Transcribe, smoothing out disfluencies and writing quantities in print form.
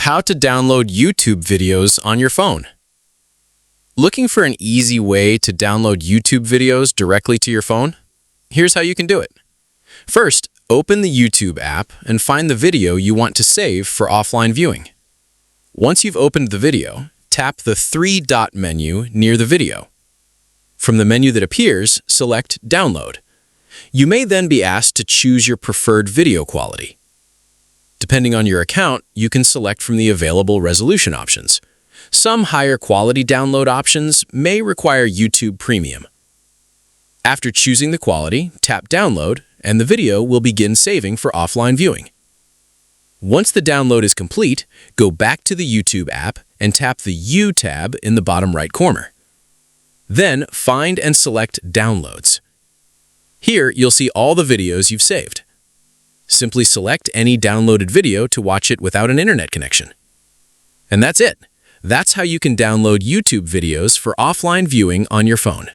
How to download YouTube videos on your phone. Looking for an easy way to download YouTube videos directly to your phone? Here's how you can do it. First, open the YouTube app and find the video you want to save for offline viewing. Once you've opened the video, tap the three-dot menu near the video. From the menu that appears, select Download. You may then be asked to choose your preferred video quality. Depending on your account, you can select from the available resolution options. Some higher quality download options may require YouTube Premium. After choosing the quality, tap Download, and the video will begin saving for offline viewing. Once the download is complete, go back to the YouTube app and tap the U tab in the bottom right corner. Then find and select Downloads. Here, you'll see all the videos you've saved. Simply select any downloaded video to watch it without an internet connection. And that's it. That's how you can download YouTube videos for offline viewing on your phone.